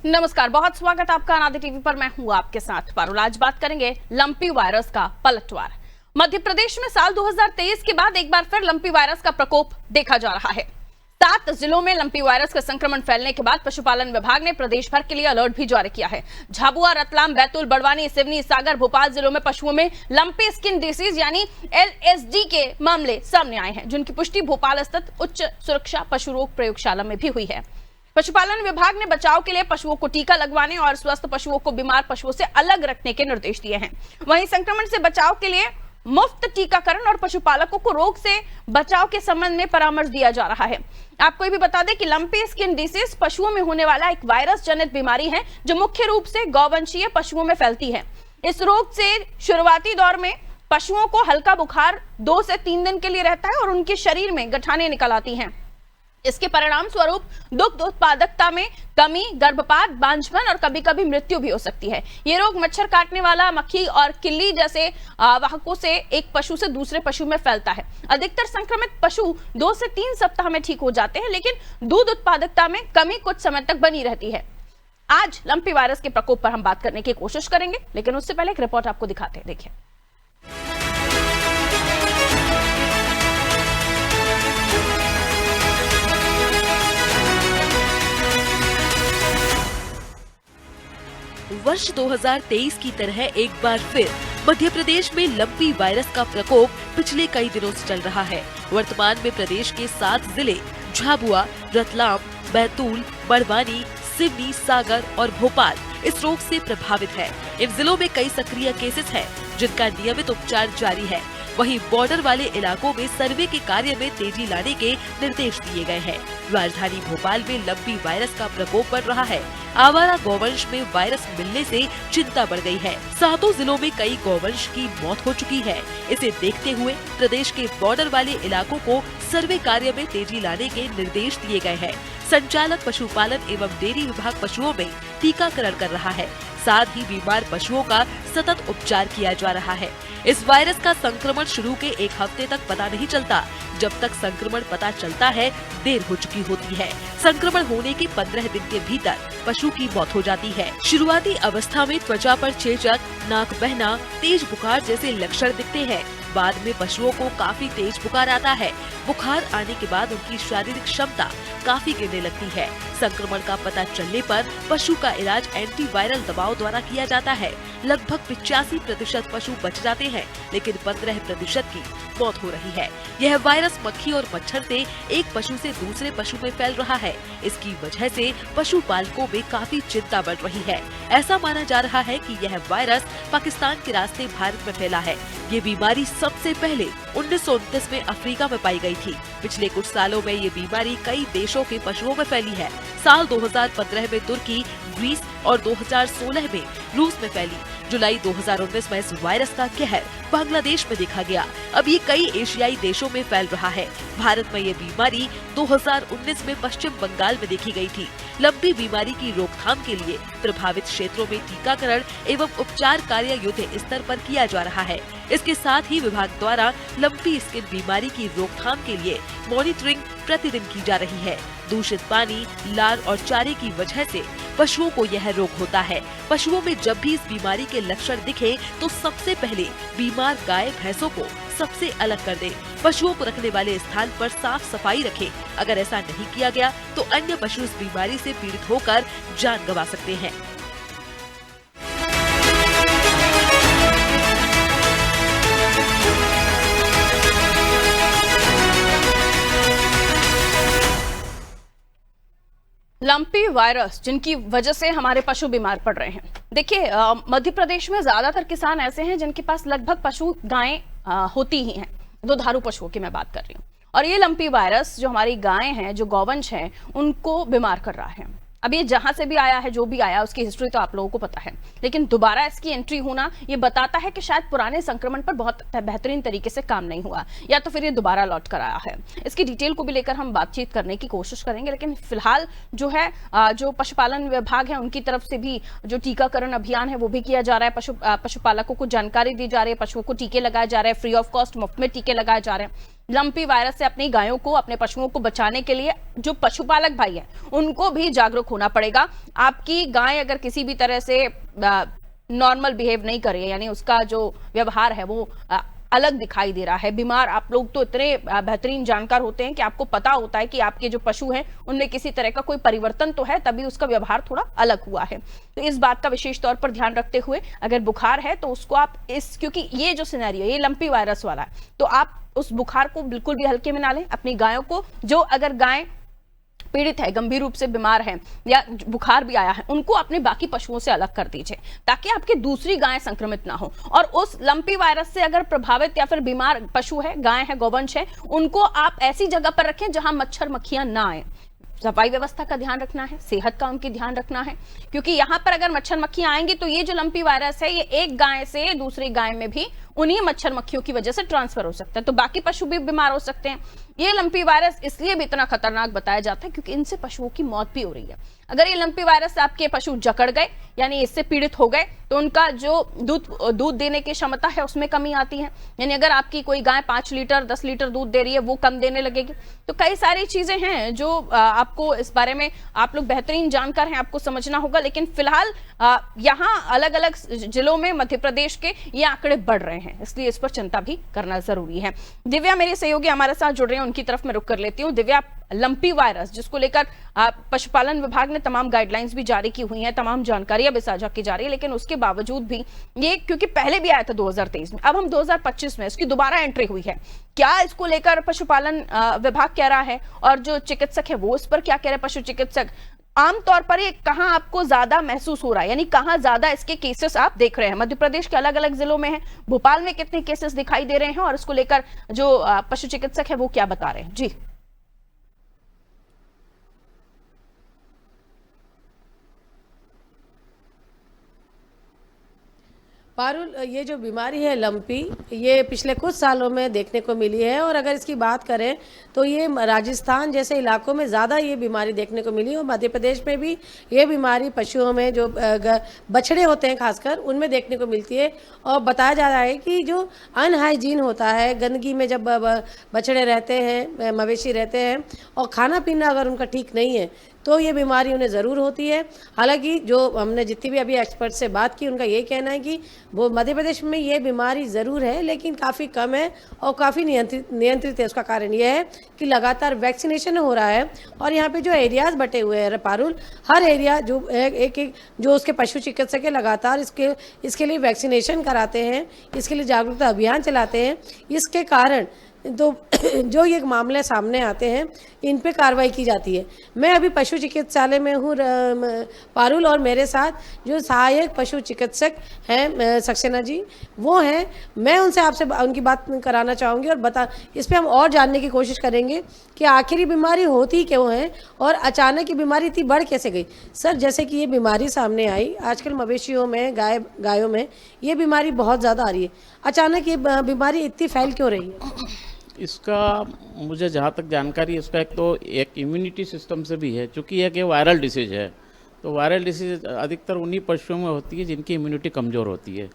नमस्कार, बहुत स्वागत आपका अनादि टीवी पर। मैं हूं आपके साथ पारुल। आज बात करेंगे लंपी वायरस का पलटवार। मध्य प्रदेश में साल 2023 के बाद एक बार फिर लंपी वायरस का प्रकोप देखा जा रहा है। 7 जिलों में लंपी वायरस का संक्रमण फैलने के बाद पशुपालन विभाग ने प्रदेश भर के लिए अलर्ट भी जारी किया है। झाबुआ, रतलाम, बैतूल, बड़वानी, सिवनी, सागर, भोपाल जिलों में पशुओं में लंपी स्किन डिसीज यानी LSD के मामले सामने आए हैं, जिनकी पुष्टि भोपाल स्थित उच्च सुरक्षा पशु रोग प्रयोगशाला में भी हुई है। पशुपालन विभाग ने बचाव के लिए पशुओं को टीका लगवाने और स्वस्थ पशुओं को बीमार पशुओं से अलग रखने के निर्देश दिए हैं। वहीं संक्रमण से बचाव के लिए मुफ्त टीकाकरण और पशुपालकों को रोग से बचाव के संबंध में परामर्श दिया जा रहा है। आपको ये भी बता दें कि लंपी स्किन डिसीज पशुओं में होने वाला एक वायरस जनित बीमारी है, जो मुख्य रूप से गौवंशीय पशुओं में फैलती है। इस रोग से शुरुआती दौर में पशुओं को हल्का बुखार 2 से 3 दिन के लिए रहता है और उनके शरीर में गठाने निकल आती हैं। इसके परिणाम स्वरूप दुग्ध उत्पादकता में कमी, गर्भपात, बांझपन और कभी-कभी मृत्यु भी हो सकती है। ये रोग मच्छर काटने वाला, मक्खी और किल्ली जैसे वाहकों से एक पशु से दूसरे पशु में फैलता है। अधिकतर संक्रमित पशु 2 से 3 सप्ताह में ठीक हो जाते हैं, लेकिन दूध उत्पादकता में कमी कुछ समय तक बनी रहती है। आज लंपी वायरस के प्रकोप पर हम बात करने की कोशिश करेंगे, लेकिन उससे पहले एक रिपोर्ट आपको दिखाते हैं। देखिए, वर्ष 2023 की तरह एक बार फिर मध्य प्रदेश में लंपी वायरस का प्रकोप पिछले कई दिनों से चल रहा है। वर्तमान में प्रदेश के 7 जिले झाबुआ, रतलाम, बैतूल, बड़वानी, सिवनी, सागर और भोपाल इस रोग से प्रभावित है। इन जिलों में कई सक्रिय केसेस हैं, जिनका नियमित उपचार जारी है। वहीं बॉर्डर वाले इलाकों में सर्वे के कार्य में तेजी लाने के निर्देश दिए गए हैं। राजधानी भोपाल में लंपी वायरस का प्रकोप बढ़ रहा है। आवारा गौवंश में वायरस मिलने से चिंता बढ़ गई है। 7 जिलों में कई गौवंश की मौत हो चुकी है। इसे देखते हुए प्रदेश के बॉर्डर वाले इलाकों को सर्वे कार्य में तेजी लाने के निर्देश दिए गए हैं। संचालक पशुपालन एवं डेयरी विभाग पशुओं में टीकाकरण कर रहा है। साथ ही बीमार पशुओं का सतत उपचार किया जा रहा है। इस वायरस का संक्रमण शुरू के 1 हफ्ते तक पता नहीं चलता। जब तक संक्रमण पता चलता है, देर हो चुकी होती है। संक्रमण होने के 15 दिन के भीतर पशु की मौत हो जाती है। शुरुआती अवस्था में त्वचा पर चेचक, नाक बहना, तेज बुखार जैसे लक्षण दिखते हैं। बाद में पशुओं को काफी तेज बुखार आता है। बुखार आने के बाद उनकी शारीरिक क्षमता काफी गिरने लगती है। संक्रमण का पता चलने पर पशु का इलाज एंटीवायरल दवाओं द्वारा किया जाता है। लगभग 85% पशु बच जाते हैं, लेकिन 15% की मौत हो रही है। यह वायरस मक्खी और मच्छर से एक पशु से दूसरे पशु में फैल रहा है। इसकी वजह से पशुपालकों में काफी चिंता बढ़ रही है। ऐसा माना जा रहा है कि यह वायरस पाकिस्तान के रास्ते भारत में फैला है। ये बीमारी सबसे पहले 1929 में अफ्रीका में पाई गई थी। पिछले कुछ सालों में ये बीमारी कई देशों के पशुओं में फैली है। साल 2015 में तुर्की, ग्रीस और 2016 में रूस में फैली। जुलाई 2019 में इस वायरस का कहर बांग्लादेश में देखा गया। अब ये कई एशियाई देशों में फैल रहा है। भारत में ये बीमारी 2019 में पश्चिम बंगाल में देखी गई थी। लंपी बीमारी की रोकथाम के लिए प्रभावित क्षेत्रों में टीकाकरण एवं उपचार कार्य युद्ध स्तर पर किया जा रहा है। इसके साथ ही विभाग द्वारा लंपी स्किन बीमारी की रोकथाम के लिए मॉनिटरिंग प्रतिदिन की जा रही है। दूषित पानी, लार और चारे की वजह से पशुओं को यह रोग होता है। पशुओं में जब भी इस बीमारी के लक्षण दिखे तो सबसे पहले बीमार गाय भैंसों को सबसे अलग कर दे। पशुओं को रखने वाले स्थान पर साफ सफाई रखें। अगर ऐसा नहीं किया गया तो अन्य पशु इस बीमारी से पीड़ित होकर जान गंवा सकते हैं। लंपी वायरस जिनकी वजह से हमारे पशु बीमार पड़ रहे हैं। देखिए, मध्य प्रदेश में ज्यादातर किसान ऐसे हैं जिनके पास लगभग पशु गायें होती ही हैं। दुधारू पशुओं की मैं बात कर रही हूँ, और ये लंपी वायरस जो हमारी गायें हैं, जो गौवंश हैं, उनको बीमार कर रहा है। अब ये जहां से भी आया है, जो भी आया, उसकी हिस्ट्री तो आप लोगों को पता है, लेकिन दोबारा इसकी एंट्री होना ये बताता है कि शायद पुराने संक्रमण पर बहुत बेहतरीन तरीके से काम नहीं हुआ, या तो फिर ये दोबारा लौट कर आया है। इसकी डिटेल को भी लेकर हम बातचीत करने की कोशिश करेंगे, लेकिन फिलहाल जो है, जो पशुपालन विभाग है उनकी तरफ से भी जो टीकाकरण अभियान है वो भी किया जा रहा है। पशुपालकों को जानकारी दी जा रही है, पशुओं को टीके लगाए जा रहे हैं, फ्री ऑफ कॉस्ट, मुफ्त में टीके लगाए जा रहे हैं। लंपी वायरस से अपनी गायों को, अपने पशुओं को बचाने के लिए जो पशुपालक भाई हैं उनको भी जागरूक होना पड़ेगा। आपकी गाय अगर किसी भी तरह से नॉर्मल बिहेव नहीं कर रही है, यानी उसका जो व्यवहार है वो अलग दिखाई दे रहा है, बीमार, आप लोग तो इतने बेहतरीन जानकार होते हैं कि आपको पता होता है कि आपके जो पशु हैं उनमें किसी तरह का कोई परिवर्तन तो है, तभी उसका व्यवहार थोड़ा अलग हुआ है। तो इस बात का विशेष तौर पर ध्यान रखते हुए अगर बुखार है तो उसको आप क्योंकि ये जो सिनेरियो ये लंपी वायरस वाला है, तो आप उस बुखार को बिल्कुल भी हल्के में ना लें। अपनी गायों को, जो अगर गाय पीड़ित है, गंभीर रूप से बीमार है या बुखार भी आया है, उनको अपने बाकी पशुओं से अलग कर दीजिए ताकि आपकी दूसरी गाय संक्रमित ना हो। और उस लंपी वायरस से अगर प्रभावित या फिर बीमार पशु है, गाय है, गौवंश है, उनको आप ऐसी जगह पर रखें जहां मच्छर मक्खियां ना आए। सफाई व्यवस्था का ध्यान रखना है, सेहत का उनकी ध्यान रखना है, क्योंकि यहां पर अगर मच्छर मक्खियां आएंगी तो ये जो लंपी वायरस है ये एक गाय से दूसरी गाय में भी उन्हीं मच्छर मक्खियों की वजह से ट्रांसफर हो सकता है, तो बाकी पशु भी बीमार हो सकते हैं। ये लंपी वायरस इसलिए भी इतना खतरनाक बताया जाता है क्योंकि इनसे पशुओं की मौत भी हो रही है। अगर ये लंपी वायरस से आपके पशु जकड़ गए यानी इससे पीड़ित हो गए तो उनका जो दूध देने की क्षमता है उसमें कमी आती है, यानी अगर आपकी कोई गाय 5 लीटर 10 लीटर दूध दे रही है वो कम देने लगेगी। तो कई सारी चीजें हैं जो आपको इस बारे में, आप लोग बेहतरीन जानकार हैं, आपको समझना होगा। लेकिन फिलहाल यहाँ अलग अलग जिलों में मध्य प्रदेश के ये आंकड़े बढ़ रहे हैं, इसलिए इस पर चिंता भी करना जरूरी है। दिव्या मेरी सहयोगी हमारे साथ जुड़ रहे हैं, उनकी तरफ मैं रुक कर लेती हूँ। दिव्या, लंपी वायरस जिसको लेकर पशुपालन विभाग ने तमाम गाइडलाइंस भी जारी की हुई हैं, तमाम जानकारियां भी साझा की जा रही है, लेकिन उसके बावजूद भी ये, क्योंकि पहले भी आया था 2023 में, अब हम 2025 में इसकी दोबारा एंट्री हुई है, क्या इसको लेकर पशुपालन विभाग कह रहा है और जो चिकित्सक है वो इस पर क्या कह रहे हैं? पशु चिकित्सक आमतौर पर ये कहां आपको ज्यादा महसूस हो रहा है, यानी कहां ज्यादा इसके केसेस आप देख रहे हैं? मध्य प्रदेश के अलग अलग जिलों में है, भोपाल में कितने केसेस दिखाई दे रहे हैं और इसको लेकर जो पशु चिकित्सक है वो क्या बता रहे हैं? जी पारुल, ये जो बीमारी है लंपी, ये पिछले कुछ सालों में देखने को मिली है और अगर इसकी बात करें तो ये राजस्थान जैसे इलाकों में ज़्यादा ये बीमारी देखने को मिली और मध्य प्रदेश में भी ये बीमारी पशुओं में जो बछड़े होते हैं खासकर उनमें देखने को मिलती है। और बताया जा रहा है कि जो अनहाइजीन होता है, गंदगी में जब बछड़े रहते हैं, मवेशी रहते हैं और खाना पीना अगर उनका ठीक नहीं है तो ये बीमारी उन्हें ज़रूर होती है। हालांकि जो हमने जितनी भी अभी एक्सपर्ट से बात की उनका ये कहना है कि वो मध्य प्रदेश में ये बीमारी ज़रूर है लेकिन काफ़ी कम है और काफ़ी नियंत्रित है। उसका कारण ये है कि लगातार वैक्सीनेशन हो रहा है और यहाँ पे जो एरियाज़ बटे हुए हैं पारुल, हर एरिया जो एक जो उसके पशु चिकित्सक है लगातार इसके लिए वैक्सीनेशन कराते हैं, इसके लिए जागरूकता अभियान चलाते हैं। इसके कारण तो जो ये मामले सामने आते हैं इन पे कार्रवाई की जाती है। मैं अभी पशु चिकित्सालय में हूँ पारुल और मेरे साथ जो सहायक पशु चिकित्सक हैं सक्सेना जी वो हैं, मैं उनसे आपसे उनकी बात कराना चाहूँगी और इस पर हम और जानने की कोशिश करेंगे कि आखिर ये बीमारी होती क्यों है और अचानक ये बीमारी इतनी बढ़ कैसे गई। सर, जैसे कि ये बीमारी सामने आई, आजकल मवेशियों में, गायों में ये बीमारी बहुत ज़्यादा आ रही है, अचानक ये बीमारी इतनी फैल क्यों रही है? इसका मुझे जहाँ तक जानकारी है, इसका एक इम्यूनिटी सिस्टम से भी है, क्योंकि एक ये वायरल डिसीज है। तो वायरल डिसीज अधिकतर उन्हीं पशुओं में होती है जिनकी इम्यूनिटी कमज़ोर होती है।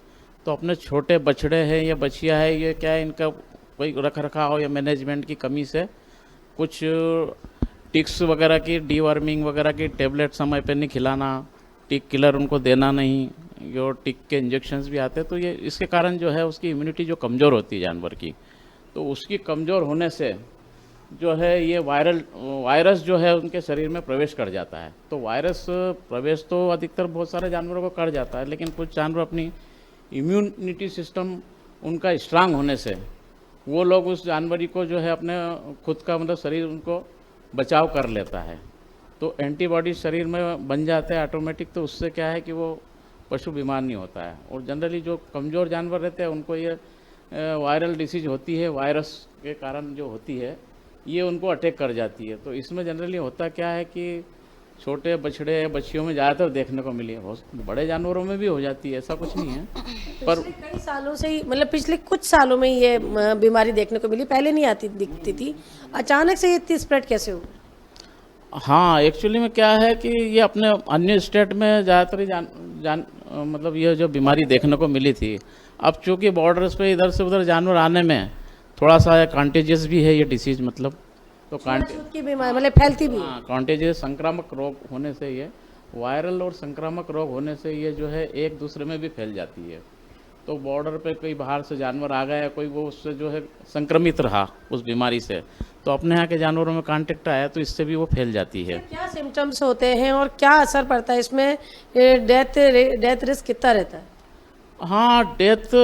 तो अपने छोटे बछड़े हैं या बछिया है, ये क्या है, इनका कोई रख रखाव या मैनेजमेंट की कमी से कुछ टिक्स वगैरह की, डीवर्मिंग वगैरह की टेबलेट समय पर नहीं खिलाना, टिक किलर उनको देना नहीं, जो टिक के इंजेक्शंस भी आते हैं, तो ये इसके कारण जो है उसकी इम्यूनिटी जो कमज़ोर होती है जानवर की, तो उसकी कमज़ोर होने से जो है ये वायरस जो है उनके शरीर में प्रवेश कर जाता है। तो वायरस प्रवेश तो अधिकतर बहुत सारे जानवरों को कर जाता है, लेकिन कुछ जानवर अपनी इम्यूनिटी सिस्टम उनका स्ट्रांग होने से वो लोग उस जानवरी को जो है अपने खुद का मतलब शरीर उनको बचाव कर लेता है, तो एंटीबॉडी शरीर में बन जाते हैं ऑटोमेटिक। तो उससे क्या है कि वो पशु बीमार नहीं होता है। और जनरली जो कमज़ोर जानवर रहते हैं उनको ये वायरल डिसीज होती है, वायरस के कारण जो होती है ये उनको अटैक कर जाती है। तो इसमें जनरली होता क्या है कि छोटे बछड़े बच्चियों में ज़्यादातर देखने को मिली है, बड़े जानवरों में भी हो जाती है, ऐसा कुछ नहीं है। पर कई सालों से ही, मतलब पिछले कुछ सालों में ये बीमारी देखने को मिली, पहले नहीं आती दिखती थी, अचानक से ये इतनी स्प्रेड कैसे हो? हाँ, एक्चुअली में क्या है कि ये अपने अन्य स्टेट में ज़्यादातर मतलब ये जो बीमारी देखने को मिली थी, अब चूँकि बॉर्डर्स पे इधर से उधर जानवर आने में थोड़ा सा कांटेजियस भी है ये डिसीज, मतलब तो छूत की बीमारी मतलब फैलती भी है। हाँ, कांटेजियस संक्रामक रोग होने से ये वायरल और संक्रामक रोग होने से ये जो है एक दूसरे में भी फैल जाती है। तो बॉर्डर पे कोई बाहर से जानवर आ गया, कोई वो उससे जो है संक्रमित रहा उस बीमारी से, तो अपने यहाँ के जानवरों में कांटेक्ट आया तो इससे भी वो फैल जाती है। क्या सिम्टम्स होते हैं और क्या असर पड़ता है इसमें, डेथ रिस्क कितना रहता है? हाँ, डेथ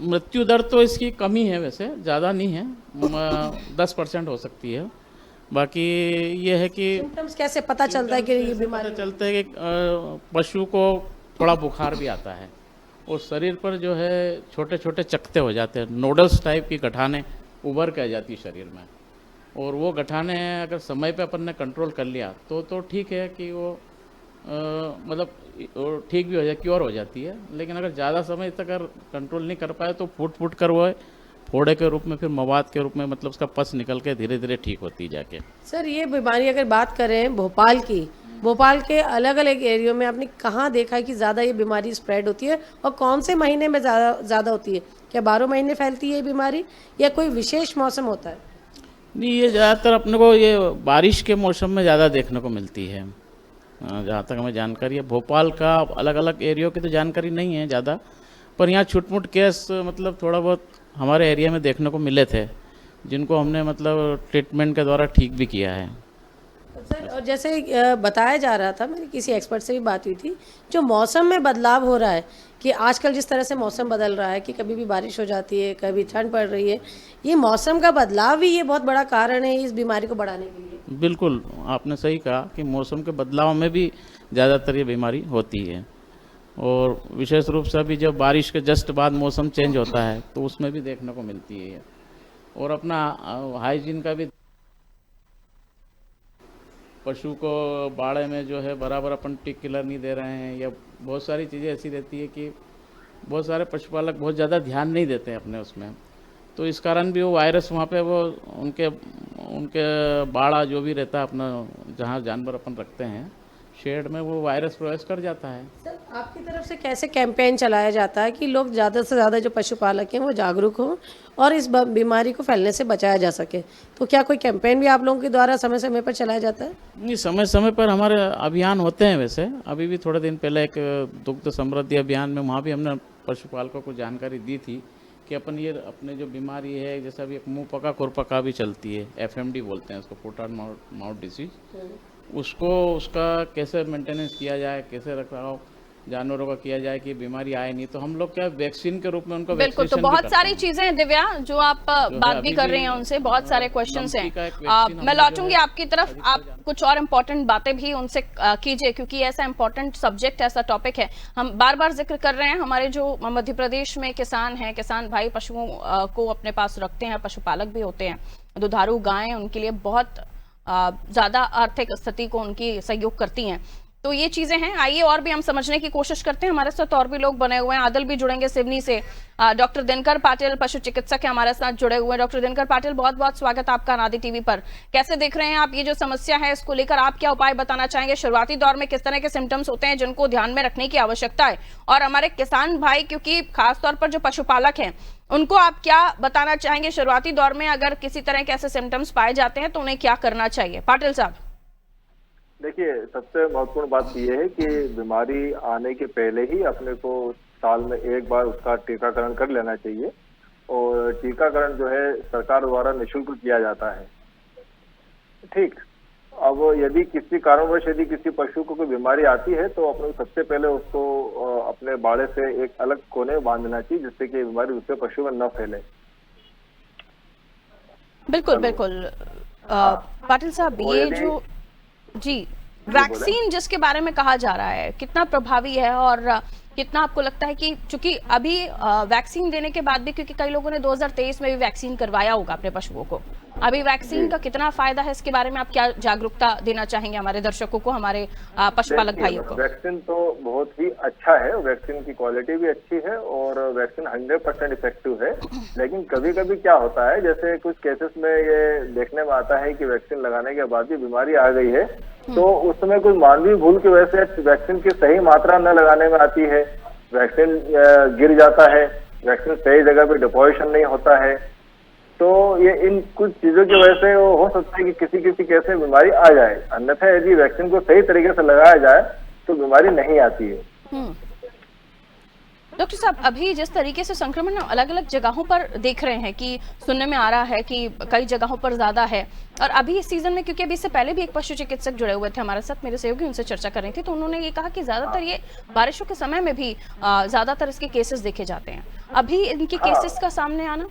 मृत्यु दर तो इसकी कमी है, वैसे ज़्यादा नहीं है, 10% हो सकती है। बाकी ये है कि सिम्टम्स कैसे पता चलता है कि ये बीमारी? पता चलता है कि पशु को थोड़ा बुखार भी आता है और शरीर पर जो है छोटे छोटे चकते हो जाते हैं, नोडल्स टाइप की गठाने उभर के आ जाती है शरीर में। और वो गठाने अगर समय पे अपन ने कंट्रोल कर लिया तो ठीक है कि वो मतलब ठीक भी हो जाए, क्योर हो जाती है। लेकिन अगर ज़्यादा समय तक अगर कंट्रोल नहीं कर पाए तो फूट फूट कर वो फोड़े के रूप में, फिर मवाद के रूप में, मतलब उसका पस निकल के धीरे धीरे ठीक होती जाके। सर, ये बीमारी अगर बात करें भोपाल की, भोपाल के अलग अलग एरियो में आपने कहाँ देखा है कि ज़्यादा ये बीमारी स्प्रेड होती है और कौन से महीने में ज़्यादा होती है? क्या 12 महीने फैलती है ये बीमारी या कोई विशेष मौसम होता है? नहीं, ये ज़्यादातर अपने को ये बारिश के मौसम में ज़्यादा देखने को मिलती है, जहाँ तक हमें जानकारी है। भोपाल का अलग अलग एरियो की तो जानकारी नहीं है ज़्यादा, पर यहाँ छुटमुट केस मतलब थोड़ा बहुत हमारे एरिया में देखने को मिले थे, जिनको हमने मतलब ट्रीटमेंट के द्वारा ठीक भी किया है। सर, और जैसे बताया जा रहा था, मेरी किसी एक्सपर्ट से भी बात हुई थी, जो मौसम में बदलाव हो रहा है कि आजकल जिस तरह से मौसम बदल रहा है कि कभी भी बारिश हो जाती है, कभी ठंड पड़ रही है, ये मौसम का बदलाव भी ये बहुत बड़ा कारण है इस बीमारी को बढ़ाने के लिए। बिल्कुल, आपने सही कहा कि मौसम के बदलाव में भी ज़्यादातर ये बीमारी होती है, और विशेष रूप से अभी जब बारिश के जस्ट बाद मौसम चेंज होता है तो उसमें भी देखने को मिलती है। और अपना हाइजीन का भी, पशु को बाड़े में जो है बराबर अपन टिक किलर नहीं दे रहे हैं, या बहुत सारी चीज़ें ऐसी रहती है कि बहुत सारे पशुपालक बहुत ज़्यादा ध्यान नहीं देते हैं अपने उसमें, तो इस कारण भी वो वायरस वहाँ पे वो उनके बाड़ा जो भी रहता है अपना, जहाँ जानवर अपन रखते हैं शेड में, वो वायरस प्रवेश कर जाता है। सर, आपकी तरफ से कैसे कैंपेन चलाया जाता है कि लोग ज़्यादा से ज़्यादा जो पशुपालक हैं वो जागरूक हों और इस बीमारी को फैलने से बचाया जा सके? तो क्या कोई कैंपेन भी आप लोगों के द्वारा समय समय पर चलाया जाता है? नहीं, समय समय पर हमारे अभियान होते हैं। वैसे अभी भी थोड़े दिन पहले एक दुग्ध समृद्धि अभियान में, वहाँ भी हमने पशुपालकों को जानकारी दी थी कि अपन ये अपने जो बीमारी है, जैसे अभी एक मुँह पका खुरपका भी चलती है, FMD बोलते हैं उसको, फुट एंड माउथ डिसीज, उसको उसका कैसे मेंटेनेंस किया जाए, कैसे रखरखाव जानवरों का किया जाए कि बीमारी आए नहीं, तो हम लोग क्या वैक्सीन के रूप में उनको बिल्कुल। तो बहुत सारी चीजें हैं दिव्या जो आप बात भी कर रहे हैं, उनसे बहुत सारे क्वेश्चंस हैं। मैं लौटूंगी आपकी तरफ, आप कुछ और इम्पोर्टेंट बातें भी उनसे कीजिए, क्योंकि ऐसा इम्पोर्टेंट सब्जेक्ट, ऐसा टॉपिक है। हम बार बार जिक्र कर रहे हैं, हमारे जो मध्य प्रदेश में किसान हैं, किसान भाई पशुओं को अपने पास रखते हैं, पशुपालक भी होते हैं, दुधारू गायें उनके लिए बहुत ज्यादा आर्थिक स्थिति को उनकी सहयोग करती हैं। तो ये चीजें हैं, आइए और भी हम समझने की कोशिश करते हैं। हमारे साथ और भी लोग बने हुए हैं, आदिल भी जुड़ेंगे सिवनी से, डॉक्टर दिनकर पाटिल पशु चिकित्सक है हमारे साथ जुड़े हुए हैं। डॉक्टर दिनकर पाटिल, बहुत बहुत स्वागत आपका अनादि टीवी पर। कैसे देख रहे हैं आप ये जो समस्या है, इसको लेकर आप क्या उपाय बताना चाहेंगे? शुरुआती दौर में किस तरह के सिम्टम्स होते हैं जिनको ध्यान में रखने की आवश्यकता है, और हमारे किसान भाई, क्योंकि खासतौर पर जो पशुपालक हैं, उनको आप क्या बताना चाहेंगे शुरुआती दौर में? अगर किसी तरह के ऐसे सिम्टम्स पाए जाते हैं तो उन्हें क्या करना चाहिए? पाटिल साहब। देखिए, सबसे महत्वपूर्ण बात यह है कि बीमारी आने के पहले ही अपने को साल में एक बार उसका टीकाकरण कर लेना चाहिए, और टीकाकरण जो है सरकार द्वारा निःशुल्क किया जाता है। ठीक, अब यदि किसी कारणवश यदि किसी पशु को कोई बीमारी आती है तो अपने सबसे पहले उसको अपने बाड़े से एक अलग कोने में बांधना चाहिए, जिससे कि बीमारी दूसरे पशु में न फैले। बिल्कुल बिल्कुल। पाटिल साहब, ये जो जी वैक्सीन जिसके बारे में कहा जा रहा है, कितना प्रभावी है और कितना आपको लगता है कि, चूंकि अभी वैक्सीन देने के बाद भी, क्योंकि कई लोगों ने 2023 में भी वैक्सीन करवाया होगा अपने पशुओं को, अभी वैक्सीन का कितना फायदा है, इसके बारे में आप क्या जागरूकता देना चाहेंगे हमारे दर्शकों को, हमारे पशुपालक भाइयों को? वैक्सीन तो बहुत ही अच्छा है, वैक्सीन की क्वालिटी भी अच्छी है और वैक्सीन 100% इफेक्टिव है। लेकिन कभी कभी क्या होता है, जैसे कुछ केसेस में ये देखने में आता है कि वैक्सीन लगाने के बाद भी बीमारी आ गई है, तो उस समय कुछ मानवीय भूल की वजह से वैक्सीन की सही मात्रा न लगाने में आती है, वैक्सीन गिर जाता है, वैक्सीन सही जगह पे डिपोजिशन नहीं होता है, तो ये इन कुछ चीजों की वजह से वो हो सकता है कि किसी किसी केस में बीमारी आ जाए, अन्यथा यदि वैक्सीन को सही तरीके से लगाया जाए तो बीमारी नहीं आती है। डॉक्टर साहब, अभी जिस तरीके से संक्रमण अलग अलग जगहों पर देख रहे हैं कि सुनने में आ रहा है कि कई जगहों पर ज्यादा है, और अभी इस सीजन में, क्योंकि अभी इससे पहले भी एक पशु चिकित्सक जुड़े हुए थे हमारे साथ, मेरे सहयोगी उनसे चर्चा कर रही थी, तो उन्होंने ये कहा कि ज्यादातर ये बारिशों के समय में भी ज्यादातर इसके केसेस देखे जाते हैं। अभी इनके केसेस का सामने आना?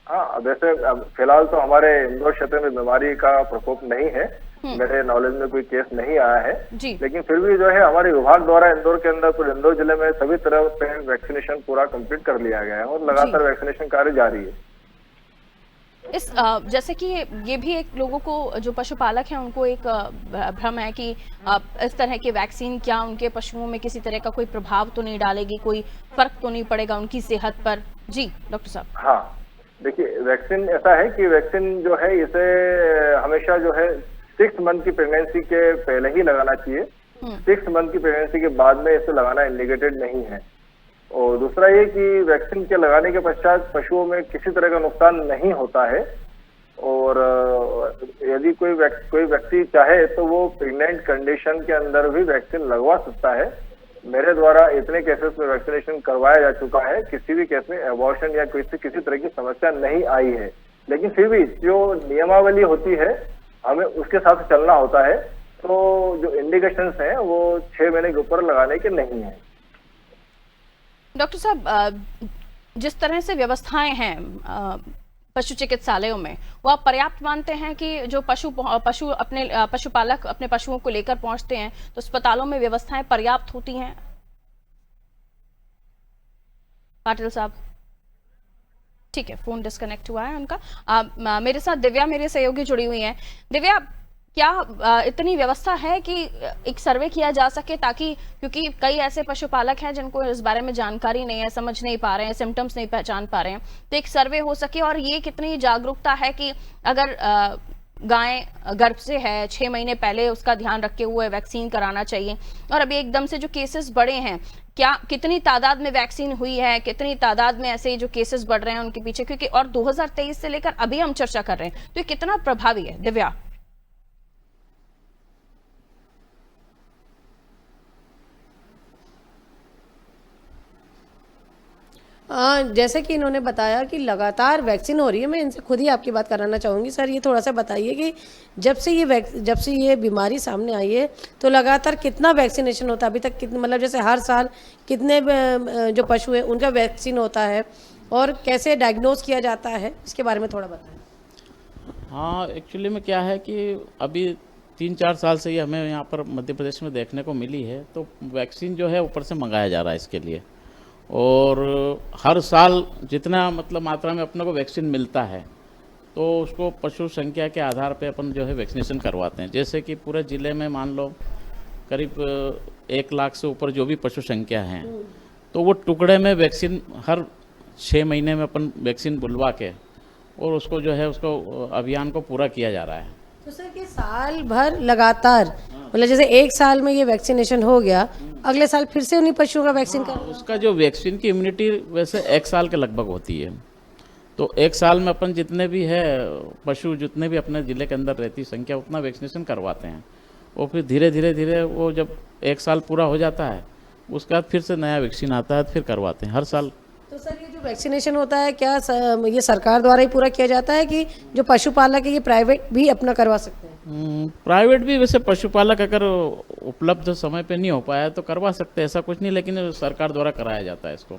हाँ, वैसे फिलहाल तो हमारे इंदौर क्षेत्र में बीमारी का प्रकोप नहीं है, मेरे नॉलेज में कोई केस नहीं आया है जी। लेकिन फिर भी जो है हमारे विभाग द्वारा इंदौर के अंदर, पूरे इंदौर जिले में सभी तरह पे वैक्सीनेशन पूरा कंप्लीट कर लिया गया है और लगातार वैक्सीनेशन कार्य जारी है। इस जैसे कि ये भी एक लोगों को, जो पशुपालक हैं, उनको एक भ्रम है कि इस तरह की वैक्सीन क्या उनके पशुओं में किसी तरह का कोई प्रभाव तो नहीं डालेगी, कोई फर्क तो नहीं पड़ेगा उनकी सेहत पर? जी डॉक्टर साहब। हाँ, देखिए, वैक्सीन ऐसा है कि वैक्सीन जो है इसे हमेशा जो है 6 मंथ की प्रेगनेंसी के पहले ही लगाना चाहिए। 6 मंथ की प्रेगनेंसी के बाद में इसे लगाना इंडिकेटेड नहीं है। और दूसरा ये कि वैक्सीन के लगाने के पश्चात पशुओं में किसी तरह का नुकसान नहीं होता है, और यदि कोई व्यक्ति चाहे तो वो प्रेग्नेंट कंडीशन के अंदर भी वैक्सीन लगवा सकता है। मेरे द्वारा इतने केसेस में वैक्सीनेशन करवाया जा चुका है, किसी भी केस में एबॉर्शन या किसी तरह की समस्या नहीं आई है। लेकिन फिर भी जो नियमावली होती है हमें उसके साथ चलना होता है, तो जो इंडिकेशंस हैं वो 6 महीने के ऊपर लगाने के नहीं है। डॉक्टर साहब, जिस तरह से व्यवस्थाएं हैं पशु चिकित्सालयों में, वो आप पर्याप्त मानते हैं कि जो पशुपालक अपने पशुओं को लेकर पहुंचते हैं तो अस्पतालों में व्यवस्थाएं पर्याप्त होती हैं? पाटिल साहब, ठीक है, फोन डिस्कनेक्ट हुआ है उनका। मेरे साथ दिव्या, मेरे सहयोगी, जुड़ी हुई हैं। दिव्या, क्या इतनी व्यवस्था है कि एक सर्वे किया जा सके, ताकि, क्योंकि कई ऐसे पशुपालक हैं जिनको इस बारे में जानकारी नहीं है, समझ नहीं पा रहे हैं, सिम्टम्स नहीं पहचान पा रहे हैं, तो एक सर्वे हो सके? और ये कितनी जागरूकता है कि अगर गाय गर्भ से है 6 महीने पहले उसका ध्यान रखे हुए वैक्सीन कराना चाहिए, और अभी एकदम से जो केसेस बढ़े हैं, क्या कितनी तादाद में वैक्सीन हुई है, कितनी तादाद में ऐसे जो केसेस बढ़ रहे हैं उनके पीछे, क्योंकि और 2023 से लेकर अभी हम चर्चा कर रहे हैं, तो ये कितना प्रभावी है? दिव्या। जैसे कि इन्होंने बताया कि लगातार वैक्सीन हो रही है, मैं इनसे खुद ही आपकी बात कराना चाहूँगी। सर, ये थोड़ा सा बताइए कि जब से ये बीमारी सामने आई है तो लगातार कितना वैक्सीनेशन होता है अभी तक? कितने, मतलब जैसे हर साल कितने जो पशु हैं उनका वैक्सीन होता है, और कैसे डायग्नोज किया जाता है, इसके बारे में थोड़ा बताएं। हाँ, एक्चुअली में क्या है कि अभी 3-4 साल से ये हमें यहाँ पर मध्य प्रदेश में देखने को मिली है, तो वैक्सीन जो है ऊपर से मंगाया जा रहा है इसके लिए, और हर साल जितना मतलब मात्रा में अपने को वैक्सीन मिलता है तो उसको पशु संख्या के आधार पे अपन जो है वैक्सीनेशन करवाते हैं। जैसे कि पूरे ज़िले में मान लो करीब 1 लाख से ऊपर जो भी पशु संख्या है, तो वो टुकड़े में वैक्सीन हर 6 महीने में अपन वैक्सीन बुलवा के और उसको जो है उसको अभियान को पूरा किया जा रहा है। तो सर, कि साल भर लगातार, मतलब जैसे 1 साल में ये वैक्सीनेशन हो गया, अगले साल फिर से उन्हीं पशुओं का वैक्सीन कर? उसका जो वैक्सीन की इम्यूनिटी वैसे 1 साल के लगभग होती है, तो 1 साल में अपन जितने भी है पशु, जितने भी अपने ज़िले के अंदर रहती संख्या, उतना वैक्सीनेशन करवाते हैं, और फिर धीरे धीरे वो जब 1 साल पूरा हो जाता है उसके बाद फिर से नया वैक्सीन आता है, फिर करवाते हैं हर साल। तो सर, ये जो वैक्सीनेशन होता है क्या ये सरकार द्वारा ही पूरा किया जाता है कि जो पशुपालक है ये प्राइवेट भी अपना करवा सकते हैं? प्राइवेट भी वैसे पशुपालक अगर उपलब्ध समय पे नहीं हो पाया तो करवा सकते हैं, ऐसा कुछ नहीं, लेकिन सरकार द्वारा कराया जाता है इसको,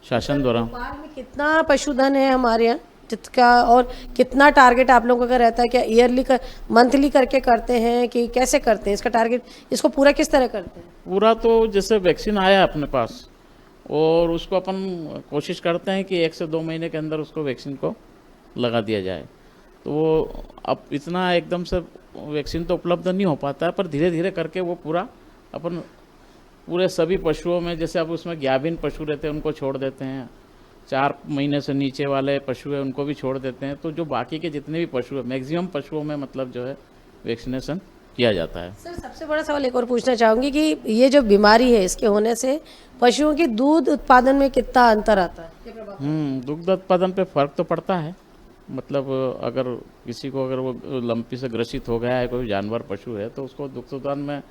शासन द्वारा। भोपाल में कितना पशुधन है हमारे यहाँ जिसका, और कितना टारगेट आप लोगों का रहता है? क्या ईयरली मंथली करके करते हैं कि कैसे करते हैं इसका टारगेट? इसको पूरा किस तरह करते हैं? पूरा तो जैसे वैक्सीन आया अपने पास और उसको अपन कोशिश करते हैं कि 1 से 2 महीने के अंदर उसको वैक्सीन को लगा दिया जाए, तो वो अब इतना एकदम से वैक्सीन तो उपलब्ध नहीं हो पाता है, पर धीरे धीरे करके वो पूरा अपन पूरे सभी पशुओं में, जैसे अब उसमें गाभिन पशु रहते हैं उनको छोड़ देते हैं, 4 महीने से नीचे वाले पशु हैं उनको भी छोड़ देते हैं, तो जो बाकी के जितने भी पशु हैं मैक्सिमम पशुओं में मतलब जो है वैक्सीनेशन किया जाता है। सर, सबसे बड़ा सवाल एक और पूछना चाहूँगी कि ये जो बीमारी है इसके होने से पशुओं की दूध उत्पादन में कितना अंतर आता है? दुग्ध उत्पादन पे फर्क तो पड़ता है, मतलब अगर किसी को अगर वो लंपी से ग्रसित हो गया है, कोई जानवर पशु है, तो उसको दुग्ध उत्पादन में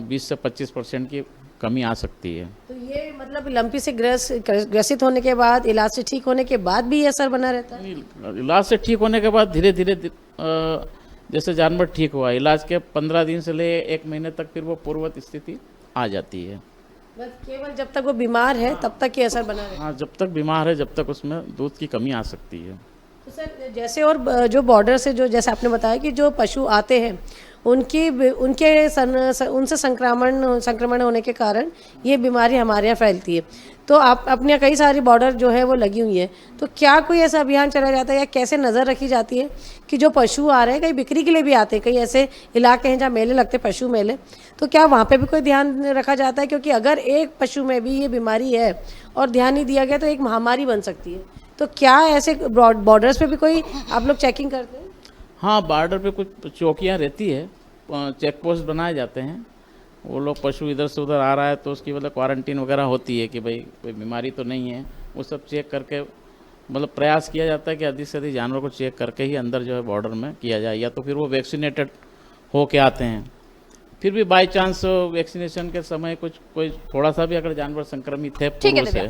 20 से 25% की कमी आ सकती है। तो ये मतलब लंपी से ग्रसित होने के बाद, इलाज से ठीक होने के बाद भी ये असर बना रहता है? इलाज से ठीक होने के बाद धीरे धीरे जैसे जानवर ठीक हुआ, इलाज के 15 दिन से ले 1 महीने तक फिर वो पूर्ववत स्थिति आ जाती है। बस केवल जब तक वो बीमार है तब तक ये असर बना रहता है? हाँ, जब तक बीमार है, जब तक उसमें दूध की कमी आ सकती है। तो सर जैसे और जो बॉर्डर से जो जैसे आपने बताया कि जो पशु आते हैं उनसे संक्रमण होने के कारण ये बीमारी हमारे यहाँ फैलती है। तो आप अपने यहाँ कई सारी बॉर्डर जो है वो लगी हुई है, तो क्या कोई ऐसा अभियान चलाया जाता है या कैसे नज़र रखी जाती है कि जो पशु आ रहे हैं, कहीं बिक्री के लिए भी आते हैं, कई ऐसे इलाके हैं जहाँ मेले लगते हैं, पशु मेले, तो क्या वहाँ पे भी कोई ध्यान रखा जाता है? क्योंकि अगर एक पशु में भी ये बीमारी है और ध्यान नहीं दिया गया तो एक महामारी बन सकती है। तो क्या ऐसे बॉर्डर्स पे भी कोई आप लोग चेकिंग करते हैं? हाँ, बॉर्डर पे कुछ चौकियाँ रहती है, चेक पोस्ट बनाए जाते हैं। वो लोग पशु इधर से उधर आ रहा है तो उसकी मतलब क्वारंटीन वगैरह होती है कि भाई कोई बीमारी तो नहीं है, वो सब चेक करके मतलब प्रयास किया जाता है कि अधिक से अधिक जानवर को चेक करके ही अंदर जो है बॉर्डर में किया जाए, या तो फिर वो वैक्सीनेटेड हो के आते हैं। फिर भी बाई चांस वैक्सीनेशन के समय कोई थोड़ा सा भी अगर जानवर संक्रमित है पूर्व से,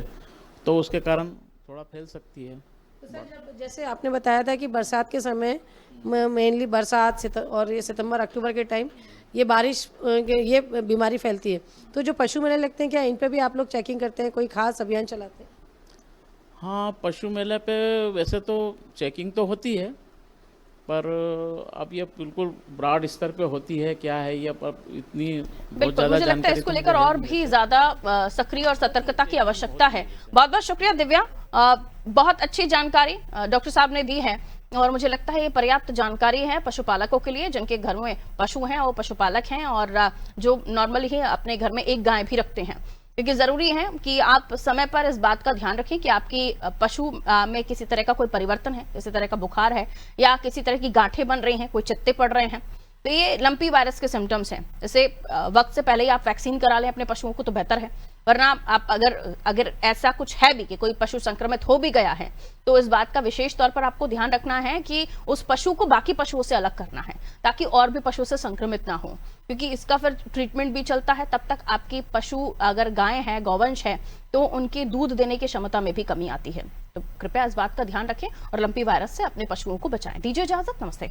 तो उसके कारण थोड़ा फैल सकती है। तो सर जब जैसे आपने बताया था कि बरसात के समय मेनली बरसात और ये सितंबर अक्टूबर के टाइम ये बारिश ये बीमारी फैलती है, तो जो पशु मेले लगते हैं क्या इन पे भी आप लोग चेकिंग करते हैं, कोई खास अभियान चलाते हैं? हाँ, पशु मेले पे वैसे तो चेकिंग तो होती है, पर अब ये बिल्कुल ब्रॉड स्तर पे होती है क्या है ये, पर इतनी बहुत ज्यादा मुझे लगता है इसको लेकर और भी ज्यादा सक्रिय और सतर्कता की आवश्यकता है। बहुत बहुत शुक्रिया दिव्या, बहुत अच्छी जानकारी डॉक्टर साहब ने दी है और मुझे लगता है ये पर्याप्त जानकारी है पशुपालकों के लिए जिनके घर में पशु हैं, वो पशुपालक हैं और जो नॉर्मली ही अपने घर में एक गाय भी रखते हैं, क्योंकि जरूरी है कि आप समय पर इस बात का ध्यान रखें कि आपकी पशु में किसी तरह का कोई परिवर्तन है, किसी तरह का बुखार है या किसी तरह की गांठें बन रही हैं, कोई चित्ते पड़ रहे हैं, तो ये लंपी वायरस के सिम्टम्स हैं। जैसे वक्त से पहले ही आप वैक्सीन करा लें अपने पशुओं को तो बेहतर है, वरना आप अगर ऐसा कुछ है भी कि कोई पशु संक्रमित हो भी गया है तो इस बात का विशेष तौर पर आपको ध्यान रखना है कि उस पशु को बाकी पशुओं से अलग करना है ताकि और भी पशु से संक्रमित ना हो, क्योंकि इसका फिर ट्रीटमेंट भी चलता है। तब तक आपकी पशु अगर गाय है, गौवंश है, तो उनकी दूध देने की क्षमता में भी कमी आती है। तो कृपया इस बात का ध्यान रखें और लंपी वायरस से अपने पशुओं को बचाएं। दीजिए इजाजत, नमस्ते।